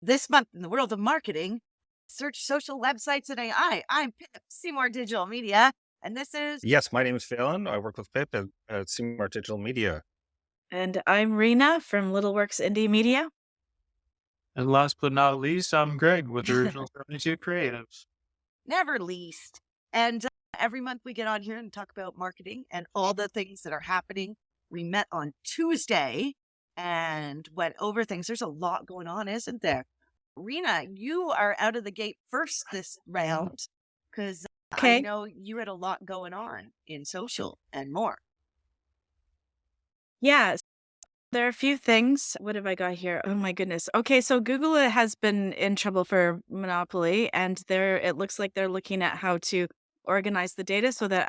This month in the world of marketing, search social websites and AI. I'm Pip, Seymour Digital Media, and this is Yes, my name is Phelan. I work with Pip at Seymour Digital Media. And I'm Rena from Littleworks Indie Media. And last but not least, I'm Greg with Original 72 Creatives. Never Least. And every month we get on here and talk about marketing and all the things that are happening. We met on Tuesday and went over things. There's a lot going on, isn't there? Rena, you are out of the gate first this round because I Okay. know you had a lot going on in social and more. Yeah. There are a few things. What have I got here? Oh my goodness. Okay, so Google has been in trouble for monopoly, and it looks like they're looking at how to organize the data so that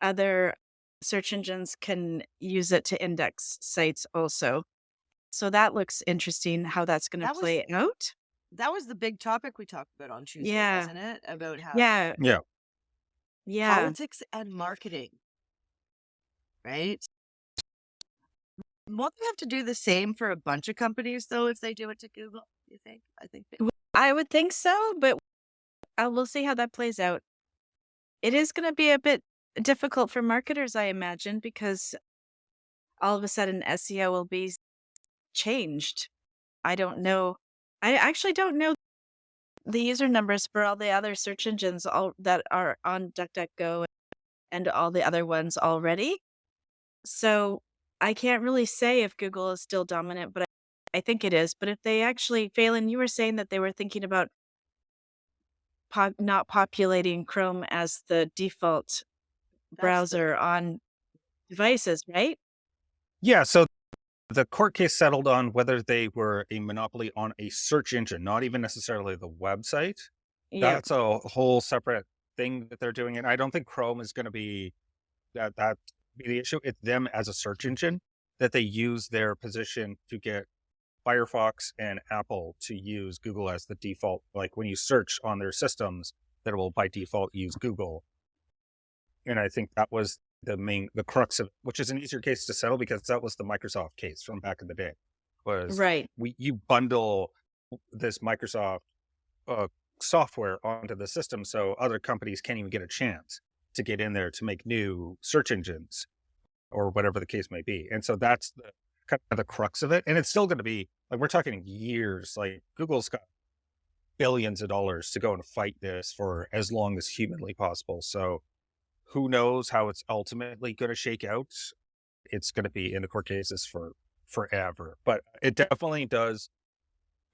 other search engines can use it to index sites also. So that looks interesting how that's going to That was play out. that was the big topic we talked about on Tuesday, Yeah. wasn't it? About how Yeah. Yeah. Yeah. politics and marketing, right? Won't they have to do the same for a bunch of companies though if they do it to Google? You think? I think they I would think so, but we'll see how that plays out. It is going to be a bit difficult for marketers, I imagine, because all of a sudden SEO will be changed. I don't know. I actually don't know the user numbers for all the other search engines all that are on DuckDuckGo and all the other ones already. So I can't really say if Google is still dominant, but I think it is. But if they actually, Phelan, you were saying that they were thinking about not populating Chrome as the default that's the browser on devices, right? Yeah. So the court case settled on whether they were a monopoly on a search engine, not even necessarily the website. Yeah. That's a whole separate thing that they're doing. And I don't think Chrome is going to be that be the issue. It's them as a search engine that they use their position to get Firefox and Apple to use Google as the default. Like when you search on their systems, that it will by default use Google. And I think that was the crux of, which is an easier case to settle because that was the Microsoft case from back in the day. Was Right. you bundle this Microsoft uh, software onto the system, so other companies can't even get a chance to get in there to make new search engines or whatever the case may be. And so that's the kind of the crux of it. And it's still going to be like we're talking years. Like Google's got billions of dollars to go and fight this for as long as humanly possible. So who knows how it's ultimately going to shake out? It's going to be in the court cases for forever. But it definitely does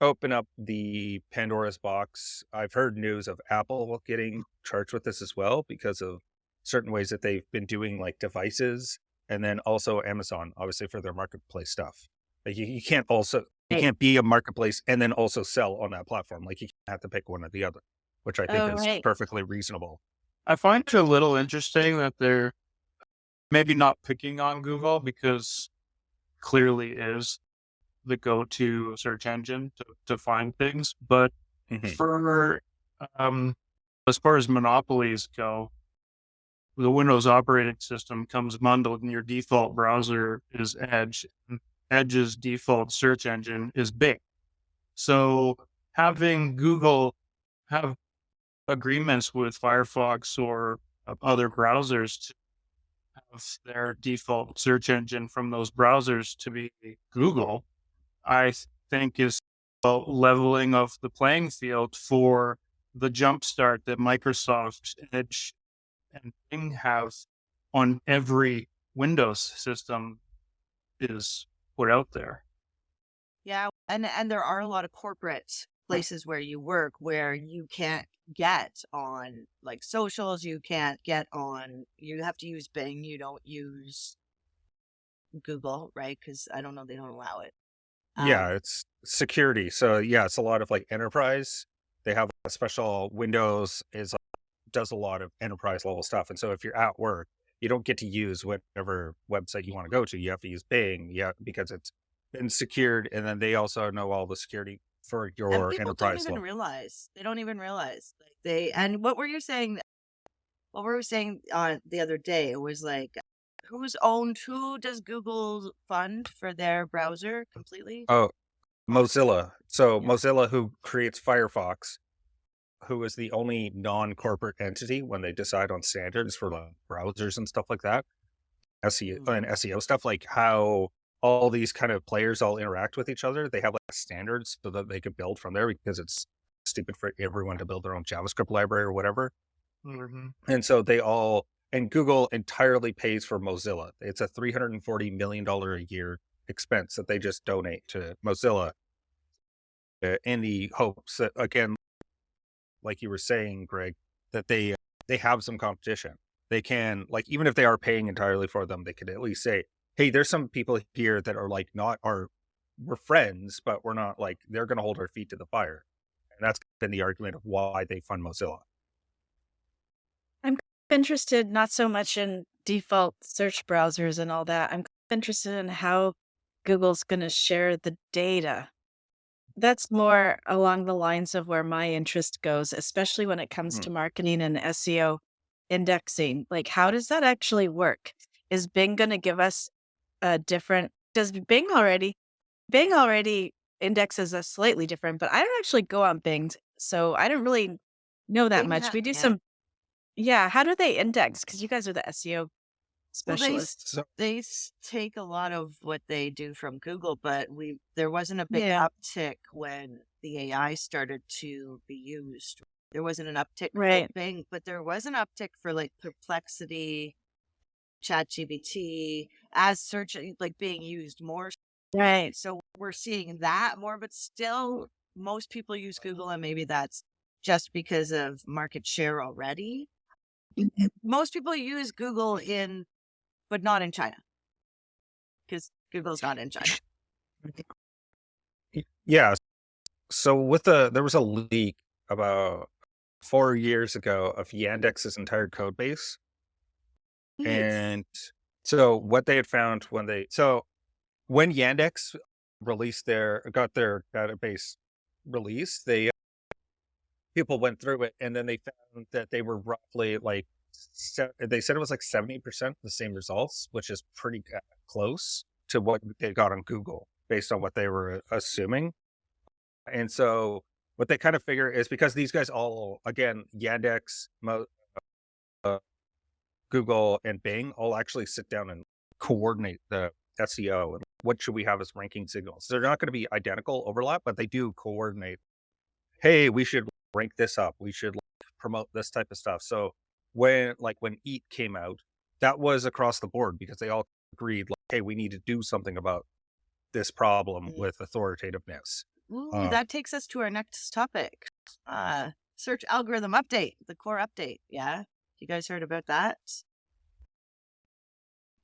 open up the Pandora's box. I've heard news of Apple getting charged with this as well because of certain ways that they've been doing like devices, and then also Amazon, obviously for their marketplace stuff. Like you can't you Right. can't be a marketplace and then also sell on that platform. Like you have to pick one or the other, which I think Oh, is right. perfectly reasonable. I find it a little interesting that they're maybe not picking on Google because clearly is the go-to search engine to find things. But Mhm. for um, as far as monopolies go, the Windows operating system comes bundled and your default browser is Edge. And Edge's default search engine is Bing. So having Google have agreements with Firefox or other browsers to have their default search engine from those browsers to be Google, I think is a leveling of the playing field for the jumpstart that Microsoft Edge and Bing have on every Windows system is put out there. Yeah, and there are a lot of corporate places where you work where you can't get on like socials, you can't get on, you have to use Bing, you don't use Google, right? Because I don't know, they don't allow it. Yeah, it's security. So yeah, it's a lot of like enterprise. They have a special Windows does a lot of enterprise level stuff. And so if you're at work, you don't get to use whatever website you want to go to. You have to use Bing, yeah, because it's been secured. And then they also know all the security for And your people don't enterprise even level. realize. They don't even realize. Like and what were you saying? What were we saying the other day? It was like, who does Google fund for their browser completely? Oh, Mozilla. So Yeah. Mozilla, who creates Firefox, who is the only non-corporate entity when they decide on standards for like browsers and stuff like that, SEO and Mhm. SEO stuff, like how all these kind of players all interact with each other. They have like standards so that they could build from there because it's stupid for everyone to build their own JavaScript library or whatever. Mhm. And so and Google entirely pays for Mozilla. It's a $340 million a year expense that they just donate to Mozilla in the hopes that, again, like you were saying, Greg, that they have some competition. They can, like, even if they are paying entirely for them, they could at least say, hey, there's some people here that are like not our we're friends, but we're not like they're gonna hold our feet to the fire. And that's been the argument of why they fund Mozilla. I'm interested not so much in default search browsers and all that. I'm interested in how Google's going to share the data. That's more along the lines of where my interest goes, especially when it comes Hmm. to marketing and SEO indexing. Like, how does that actually work? Is Bing going to give us a different? Does Bing already indexes us slightly different, but I don't actually go on Bing, so I don't really know that much. We do Yeah. some, yeah. How do they index? Because you guys are the SEO Well, specialists. So take a lot of what they do from Google, but there wasn't a big Yeah. uptick when the AI started to be used. There wasn't an uptick for Right. Bing, but there was an uptick for like Perplexity, ChatGPT as search like being used more. Right. So we're seeing that more, but still most people use Google, and maybe that's just because of market share already. Most people use Google but not in China, because Google's not in China. yeah, so there was a leak about 4 years ago of Yandex's entire code base. Yes. And so what they had found when Yandex got their database released, people went through it and then they found that they were roughly like, they said it was like 70% the same results, which is pretty close to what they got on Google based on what they were assuming. And so what they kind of figure is because these guys all, again, Yandex, uh, Google, and Bing all actually sit down and coordinate the SEO and what should we have as ranking signals. They're not going to be identical overlap, but they do coordinate. Hey, we should rank this up. We should promote this type of stuff. So when Eat came out, that was across the board because they all agreed, like, hey, we need to do something about this problem with authoritativeness. Ooh, Uh, that takes us to our next topic. Search algorithm update, the core update. Yeah. You guys heard about that?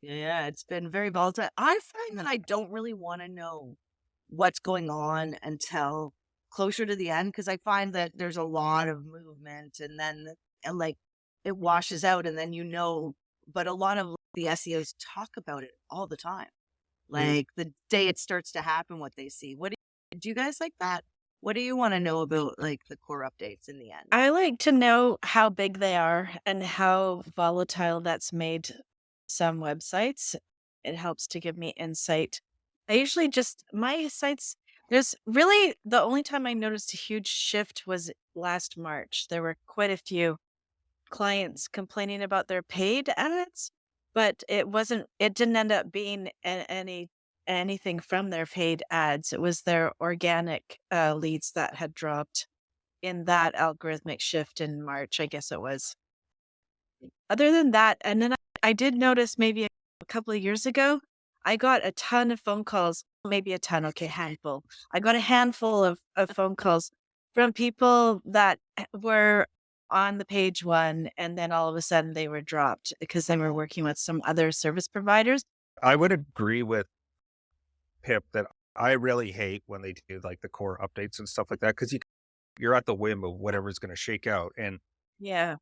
Yeah, it's been very volatile. I find that I don't really want to know what's going on until closer to the end, because I find that there's a lot of movement, and then like it washes out, and then but a lot of the SEOs talk about it all the time. Like the day it starts to happen, what they see. Do you guys like that? What do you want to know about like the core updates in the end? I like to know how big they are and how volatile that's made some websites. It helps to give me insight. I usually my sites, there's really the only time I noticed a huge shift was last March. There were quite a few clients complaining about their paid ads, but it didn't end up being anything from their paid ads. It was their organic leads that had dropped in that algorithmic shift in March, I guess it was. Other than that, and then I did notice maybe a couple of years ago, I got a ton of phone calls, maybe a ton, okay, handful. I got a handful of phone calls from people that were on the page one, and then all of a sudden they were dropped because they were working with some other service providers. I would agree with Pip that I really hate when they do like the core updates and stuff like that because you're at the whim of whatever's going to shake out and Yeah.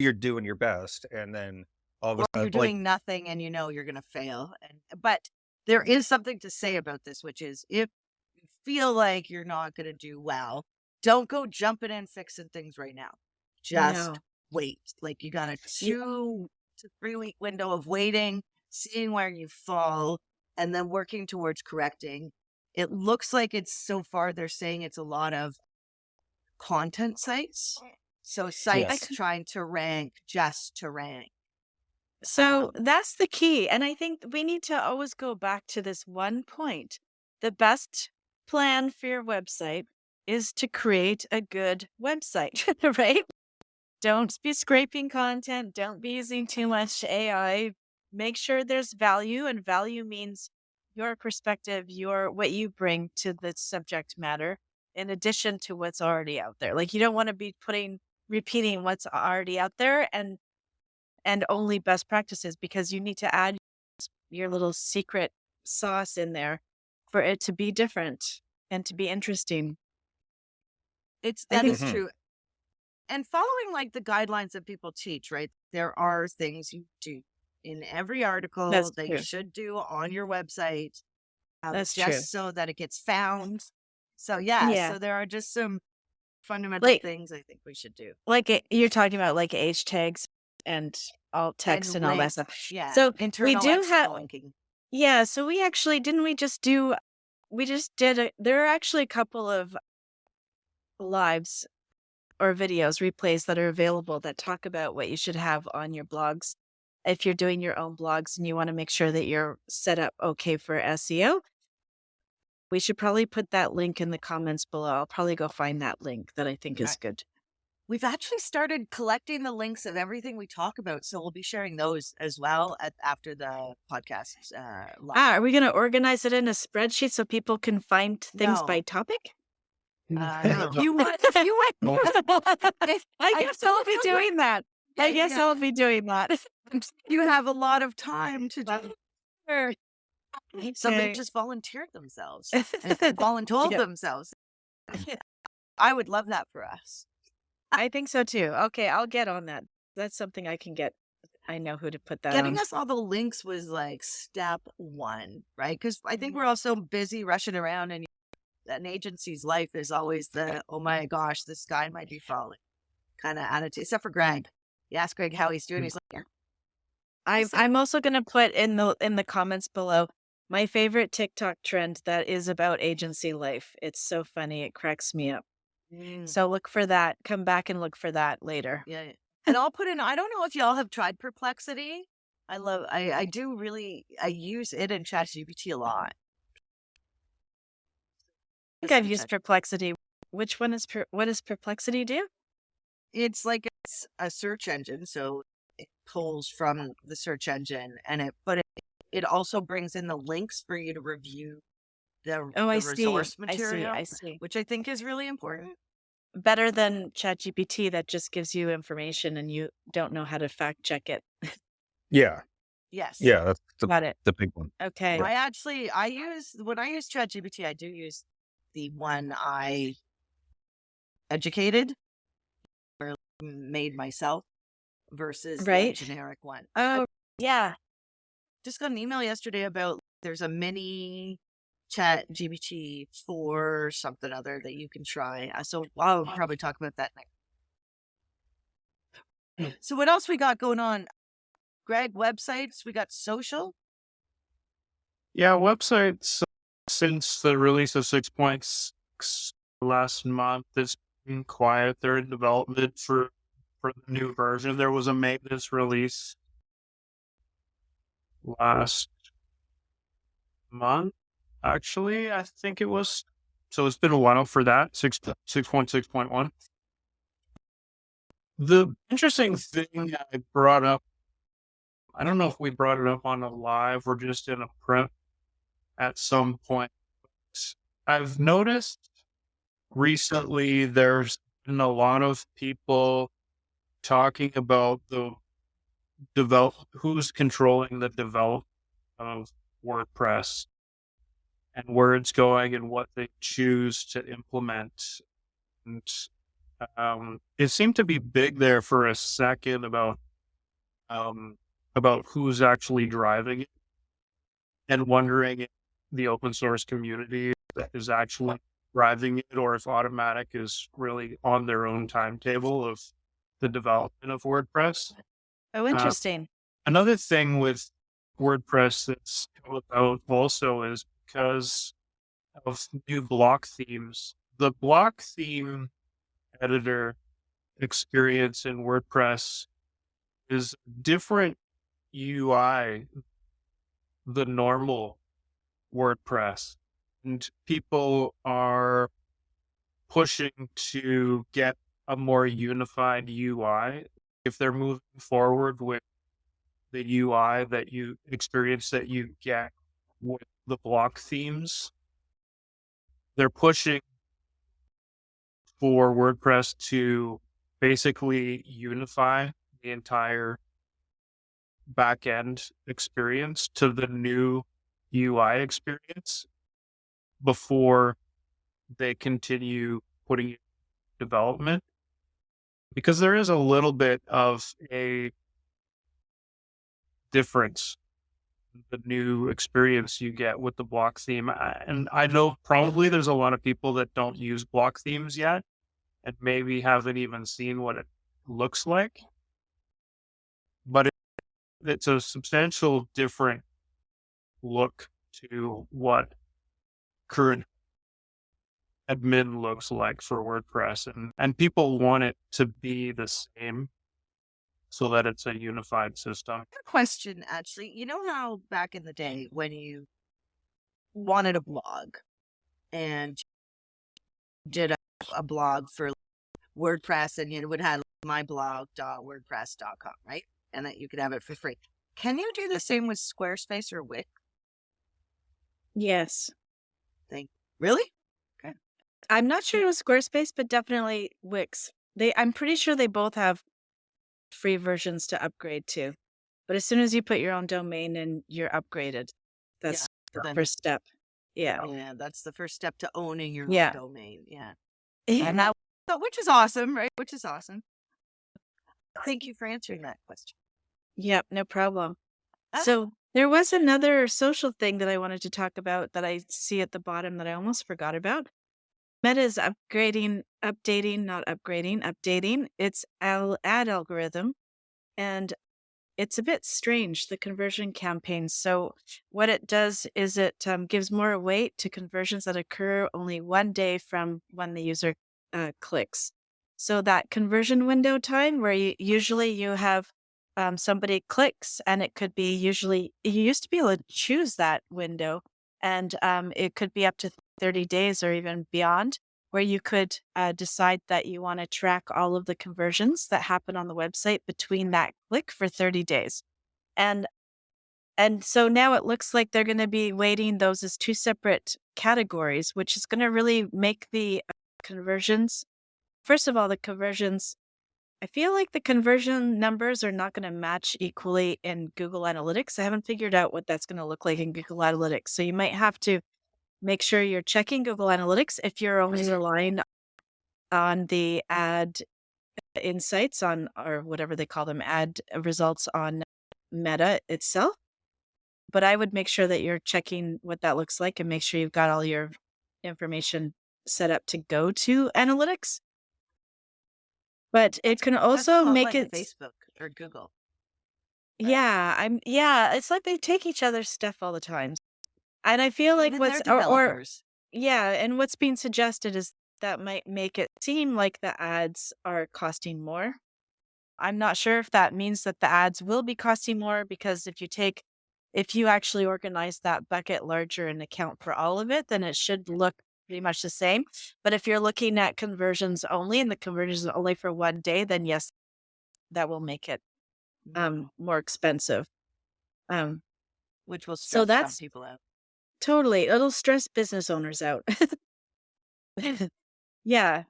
you're doing your best and then all of a Or you're sudden like doing nothing and you're going to fail. But there is something to say about this, which is if you feel like you're not going to do well, don't go jumping in fixing things right now. Just No. wait. Like you got a Yeah. 2 to 3 week window of waiting, seeing where you fall, and then working towards correcting. it looks like it's so far they're saying it's a lot of content sites. So sites Yes. trying to rank just to rank. So that's the key. And I think we need to always go back to this one point. The best plan for your website is to create a good website, right? Don't be scraping content. Don't be using too much AI. Make sure there's value, and value means your perspective, what you bring to the subject matter in addition to what's already out there. Like, you don't want to be repeating what's already out there and only best practices, because you need to add your little secret sauce in there for it to be different and to be interesting. That is Mhm. true. And following like the guidelines that people teach, right? There are things you do in every article That's that you true. should do on your website, That's true. just so that it gets found. So yeah, Yeah. so there are just some fundamental Like things I think we should do. you're talking about like H tags and alt text and all that rank, stuff. yeah, So we internal do have, external linking. yeah. So we actually we just did there are actually a couple of lives or videos, replays that are available that talk about what you should have on your blogs. If you're doing your own blogs and you want to make sure that you're set up okay for SEO, we should probably put that link in the comments below. I'll probably go find that link that I think is good. We've actually started collecting the links of everything we talk about, so we'll be sharing those as well after the podcast. Live. Are we going to organize it in a spreadsheet so people can find things No. by topic? You would. I guess I'll be doing that. I guess yeah. I'll be doing that. You have a lot of time to do. Sure. Somebody Okay. just volunteered themselves and voluntold Yeah. themselves. I would love that for us. I think so too. Okay, I'll get on that. That's something I can get. I know who to put that Getting on. us all the links was like step one, right? Because I think we're all so busy rushing around, and an agency's life is always the, oh my gosh, this guy might be falling kind of attitude, except for Greg. You ask Greg how he's doing. He's like, yeah. I'm also going to put in the comments below my favorite TikTok trend that is about agency life. It's so funny. It cracks me up. So look for that. Come back and look for that later. Yeah. And I'll put in, I don't know if y'all have tried Perplexity. I use it in ChatGPT a lot. I think I've used Perplexity. Which one what does Perplexity do? It's like it's a search engine, so it pulls from the search engine, and it also brings in the links for you to review the resource material, I see. which I think is really important. Better than ChatGPT that just gives you information and you don't know how to fact check it. Yeah. Yes. Yeah. That's Got it. the big one. Okay. When I use ChatGPT, I do use the one I educated or made myself versus the generic one. Oh, yeah. Just got an email yesterday about there's a mini ChatGPT for something other that you can try. So I'll probably talk about that next. So what else we got going on? Greg, websites, we got social. Yeah, websites since the release of 6.6 last month, it's been quiet. They're in development for the new version. There was a maintenance release last month, actually, I think it was. So it's been a while for that, 6.6.1. The interesting thing I brought up, I don't know if we brought it up on a live or just in a prep at some point. I've noticed recently there's been a lot of people talking about who's controlling the development of WordPress and where it's going and what they choose to implement. And it seemed to be big there for a second about who's actually driving it, and wondering if the open source community is actually driving it, or if Automatic is really on their own timetable of the development of WordPress. Oh, interesting. Another thing with WordPress that's come about also is because of new block themes. The block theme editor experience in WordPress is different UI than normal WordPress. And people are pushing to get a more unified UI. If they're moving forward with the UI that you experience that you get with the block themes, they're pushing for WordPress to basically unify the entire back-end experience to the new UI experience before they continue putting it in development. Because there is a little bit of a difference in the new experience you get with the block theme. And I know probably there's a lot of people that don't use block themes yet and maybe haven't even seen what it looks like. But it's a substantial different look to what current admin looks like for WordPress. And people want it to be the same so that it's a unified system. Question, actually. You know how back in the day when you wanted a blog and did a blog for WordPress and you would have myblog.wordpress.com, right? And that you could have it for free. Can you do the same with Squarespace or Wix? Yes. Really? I'm not sure it was Squarespace, but definitely Wix. I'm pretty sure they both have free versions to upgrade to. But as soon as you put your own domain in, you're upgraded. That's the then- first step. Yeah. Yeah, that's the first step to owning your Yeah. own domain. Yeah. Yeah. And that, which is awesome, right? Which is awesome. Thank you for answering that question. Yep, no problem. Ah. So there was another social thing that I wanted to talk about that I see at the bottom that I almost forgot about. Meta is updating its ad algorithm, and it's a bit strange, the conversion campaigns. So what it does is it gives more weight to conversions that occur only one day from when the user clicks. So that conversion window time where usually you have somebody clicks, and it could be you used to be able to choose that window, and it could be up to 30 days or even beyond, where you could decide that you want to track all of the conversions that happen on the website between that click for 30 days. And so now it looks like they're going to be weighting those as two separate categories, which is going to really make the conversions. First of all, the conversions, I feel like the conversion numbers are not going to match equally in Google Analytics. I haven't figured out what that's going to look like in Google Analytics. So you might have to make sure you're checking Google Analytics if you're only relying on the ad insights or whatever they call them, ad results on Meta itself. But I would make sure that you're checking what that looks like and make sure you've got all your information set up to go to analytics. But it can also make it Facebook or Google. Yeah, it's like they take each other's stuff all the time. And I feel like Even what's their developers. and what's being suggested is that might make it seem like the ads are costing more. I'm not sure if that means that the ads will be costing more, because if you actually organize that bucket larger and account for all of it, then it should look pretty much the same. But if you're looking at conversions only and the conversions are only for one day, then yes, that will make it more expensive. Which will So stress some people out. Totally. It'll stress business owners out. Yeah.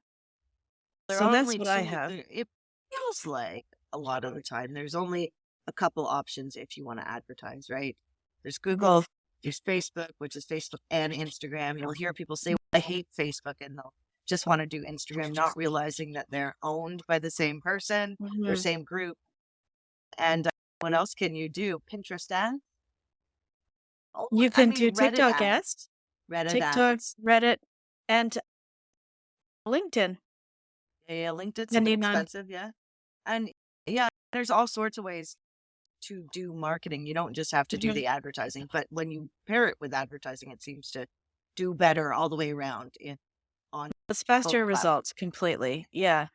So that's what I have. It feels like a lot of the time there's only a couple options if you want to advertise, right? There's Google, there's Facebook, which is Facebook and Instagram. You'll hear people say, I hate Facebook, and they'll just want to do Instagram, not realizing that they're owned by the same person or Mhm. same group. And what else can you do? Pinterest ads? Oh, You can do TikTok ads, Reddit ads. TikToks, Reddit, and LinkedIn. Yeah, LinkedIn's a bit Depending on- expensive, yeah. And yeah, there's all sorts of ways to do marketing. You don't just have to do Mhm. the advertising, but when you pair it with advertising, it seems to do better all the way around on It's both faster platforms. results completely. Yeah.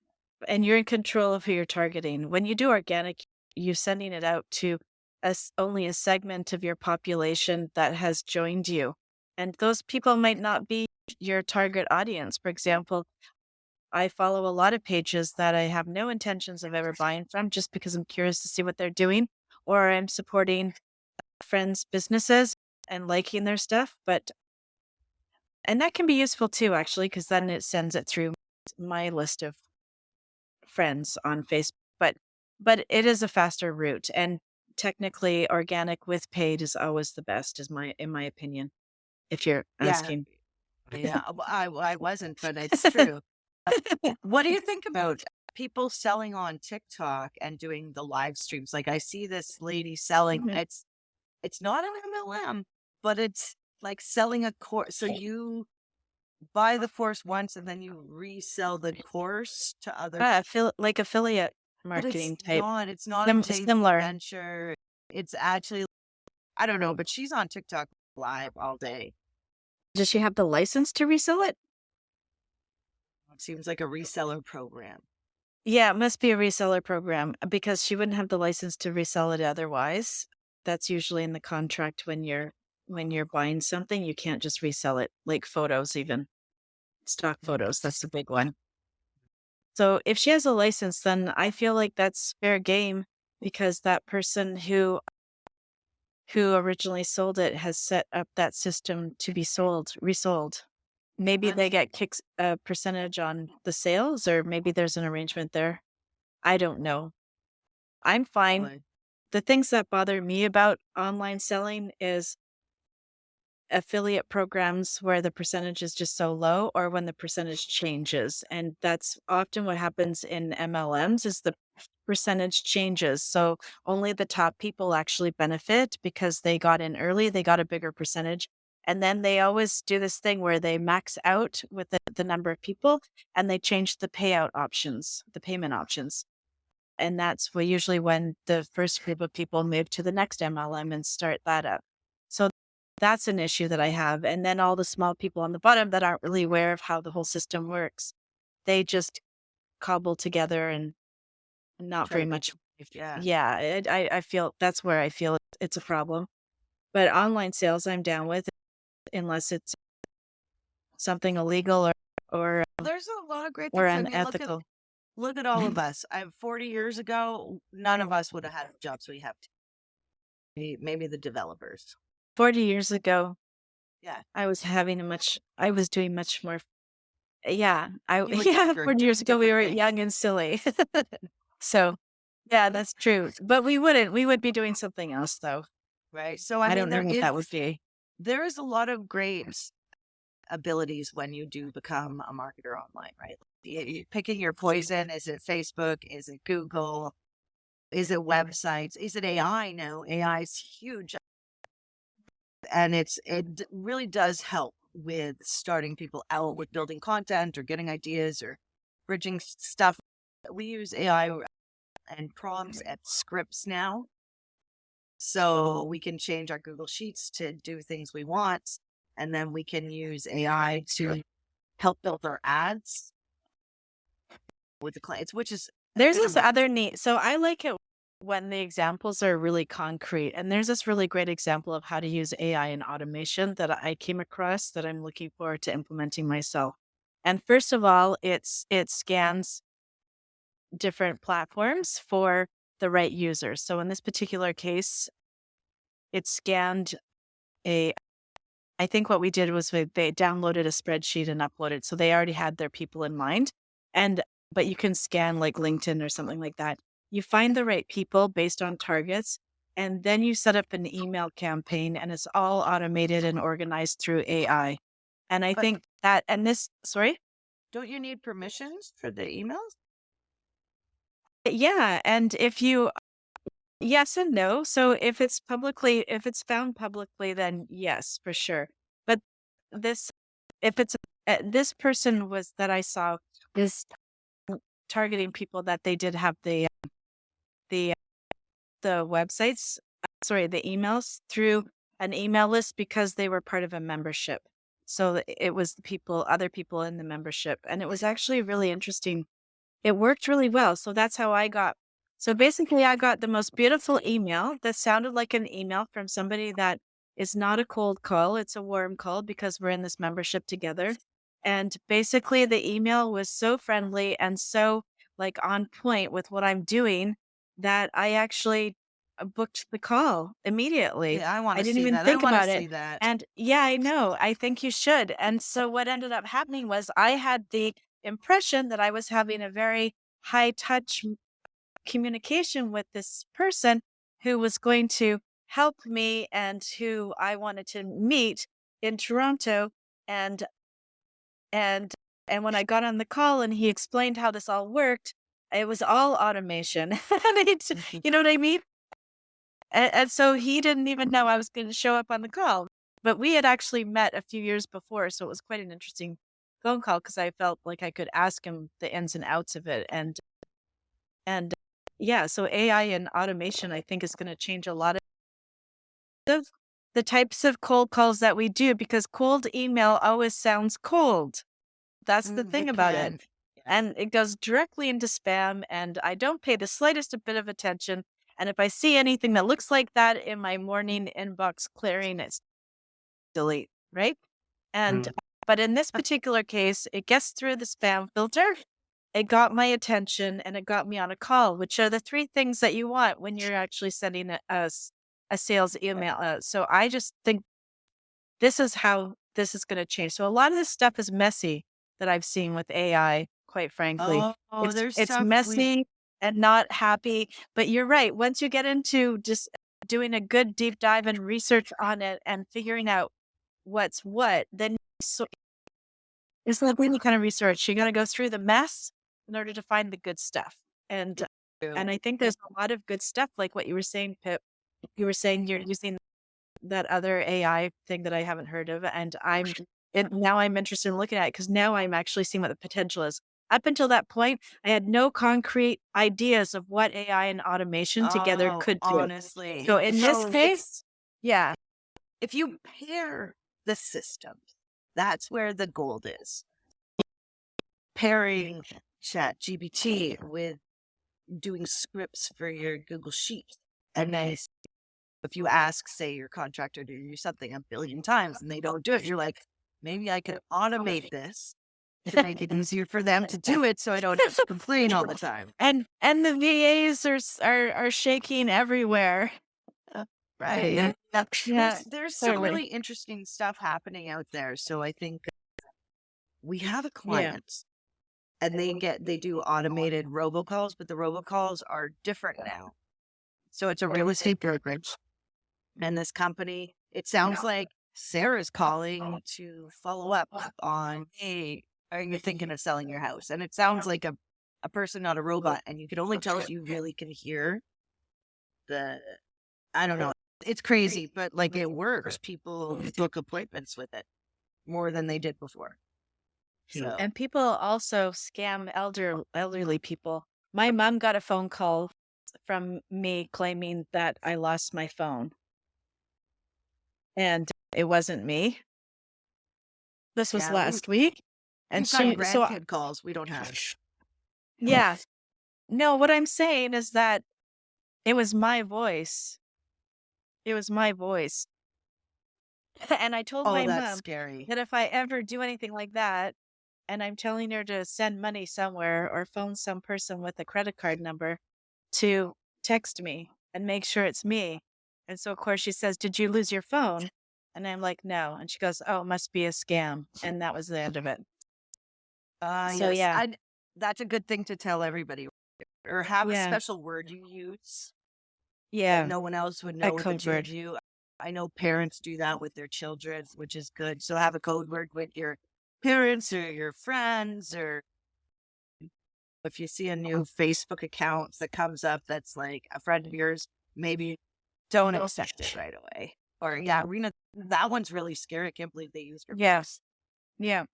And you're in control of who you're targeting. When you do organic, you're sending it out to only a segment of your population that has joined you. And those people might not be your target audience. For example, I follow a lot of pages that I have no intentions of ever buying from just because I'm curious to see what they're doing, or I'm supporting friends' businesses and liking their stuff. And that can be useful too, actually, because then it sends it through my list of friends on Facebook. But it is a faster route, and technically, organic with paid is always the best, in my opinion. If you're Yeah. asking, Yeah. I wasn't, but it's true. What do you think about people selling on TikTok and doing the live streams? Like I see this lady selling, Mhm. it's not an MLM, but it's like selling a course. So you buy the course once and then you resell the course to other I feel like affiliate but marketing type, it's not a paid similar. venture. It's actually I don't know, but she's on TikTok live all day. Does she have the license to resell it? It seems like a reseller program. Yeah, it must be a reseller program because she wouldn't have the license to resell it otherwise. That's usually in the contract when you're buying something, you can't just resell it, like photos, even stock photos. That's the big one. So if she has a license, then I feel like that's fair game because that person who originally sold it has set up that system to be resold. Maybe they get kicks a percentage on the sales, or maybe there's an arrangement there. I don't know. I'm fine. Like, The things that bother me about online selling is affiliate programs where the percentage is just so low or when the percentage changes. And that's often what happens in MLMs is the percentage changes. So only the top people actually benefit because they got in early, they got a bigger percentage. And then they always do this thing where they max out with the number of people and they change the payout options, the payment options. And that's usually when the first group of people move to the next MLM and start that up. So that's an issue that I have. And then all the small people on the bottom that aren't really aware of how the whole system works, they just cobble together and not try very to make much. yeah. Yeah, I feel that's where I feel it's a problem. But online sales, I'm down with unless it's something illegal or There's a lot of great or things. I mean, unethical. look at all of us. 40 years ago, none of us would have had the jobs we have today. Maybe the developers. 40 years ago, Yeah. I was doing much more. Yeah, You were yeah, younger, 40 years doing ago we different were things, young and silly. So, yeah, that's true. But we would be doing something else though. right? So I I mean, don't know what that would be. there is a lot of great abilities when you do become a marketer online, right? You're picking your poison. Is it Facebook? Is it Google? Is it websites? Is it AI? No, AI is huge, and really does help with starting people out with building content or getting ideas or bridging stuff. We use AI and prompts and scripts now, so we can change our Google Sheets to do things we want, and then we can use AI to help build our ads with the clients, which is There's this other neat. So I like it when the examples are really concrete. And there's this really great example of how to use AI in automation that I came across that I'm looking forward to implementing myself. And first of all, it scans different platforms for the right users. So in this particular case, it scanned I think what we did was they downloaded a spreadsheet and uploaded. So they already had their people in mind. But you can scan like LinkedIn or something like that. You find the right people based on targets, and then you set up an email campaign and it's all automated and organized through AI. And I But think sorry? don't you need permissions for the emails? Yeah. And yes and no. So if it's found publicly, then yes, for sure. But this, if it's, this person was that I saw is targeting people that they did have the the the emails through an email list because they were part of a membership. So it was other people in the membership. And it was actually really interesting. It worked really well. So that's how so basically I got the most beautiful email that sounded like an email from somebody that is not a cold call. It's a warm call because we're in this membership together. And basically the email was so friendly and so like on point with what I'm doing that I actually booked the call immediately. Yeah, I want I to didn't see even that. I think want to about it. see that. And yeah, I know. I think you should. And so what ended up happening was I had the impression that I was having a very high touch communication with this person who was going to help me and who I wanted to meet in Toronto. And and and when I got on the call and he explained how this all worked, it was all automation. And you know what I mean? And so he didn't even know I was going to show up on the call. But we had actually met a few years before, so it was quite an interesting phone call because I felt like I could ask him the ins and outs of it. And yeah, so AI and automation, I think, is going to change a lot of the types of cold calls that we do because cold email always sounds cold. That's the thing It about can. it. And it goes directly into spam, and I don't pay the slightest bit of attention. And if I see anything that looks like that in my morning inbox clearing, it's delete, right? And but in this particular case, it gets through the spam filter. It got my attention and it got me on a call, which are the three things that you want when you're actually sending a sales email out. So I just think this is how this is going to change. So a lot of this stuff is messy that I've seen with AI, quite frankly. Oh, there's It's stuff messy and not happy, but you're right. Once you get into just doing a good deep dive and research on it and figuring out what's what, then it's like any kind of research. You got to go through the mess in order to find the good stuff. And I think there's a lot of good stuff, like what you were saying, Pip. You were saying you're using that other AI thing that I haven't heard of, and now I'm interested in looking at it because now I'm actually seeing what the potential is. Up until that point, I had no concrete ideas of what AI and automation together could do. honestly. So in this So case, yeah, if you pair the systems, that's where the gold is. Pairing ChatGPT with doing scripts for your Google Sheets. And then if you ask, say, your contractor to do something a billion times and they don't do it, you're like, maybe I could automate this to make it easier for them to do it so I don't have to complain all the time. and the VAs are shaking everywhere. Right. Yeah, There's some totally. really interesting stuff happening out there. So I think we have a Yeah. client and they do automated robocalls, but the robocalls are different now. So it's a real estate brokerage. And this company, it sounds like Sarah's calling to follow up on, hey, are you thinking of selling your house? And it sounds like a person, not a robot. And you can only tell if you really can hear I don't know. It's crazy, but like it works. People book appointments with it more than they did before. So And people also scam elderly people. My mom got a phone call from me claiming that I lost my phone. And it wasn't me. This was yeah, last week. And we've got so grandkid calls. We don't have. yeah. No, what I'm saying is that it was my voice. It was my voice. And I told Oh, my that's mom scary. that if I ever do anything like that, and I'm telling her to send money somewhere or phone some person with a credit card number to text me and make sure it's me. And so, of course, she says, "Did you lose your phone?" And I'm like, "No." And she goes, "Oh, it must be a scam." And that was the end of it. So, Yes, yeah. that's a good thing to tell everybody, or have a Yeah. special word you use that Yeah. no one else would A know with the code two word. of you. I know parents do that with their children, which is good. So have a code word with your parents or your friends, or if you see a new Facebook account that comes up that's like a friend of yours, maybe don't accept it right away. Or yeah, Rena, that one's really scary. I can't believe they used her. Yes. Yeah.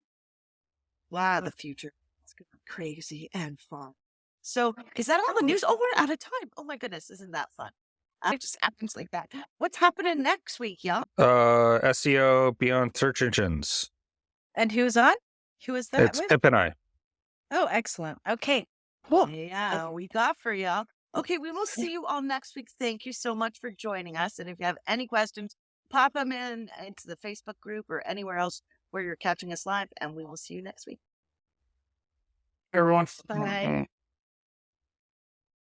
Wow, the future. It's gonna be crazy and fun. So is that all the news? Oh, we're out of time. Oh my goodness, isn't that fun? It just happens like that. What's happening next week, y'all? SEO beyond search engines. And who's on? Who is that It's with? Pip and I. Oh, excellent. Okay, cool. Yeah, we got for y'all. Okay, we will see you all next week. Thank you so much for joining us. And if you have any questions, pop them into the Facebook group or anywhere else where you're catching us live, and we will see you next week. Everyone. Bye.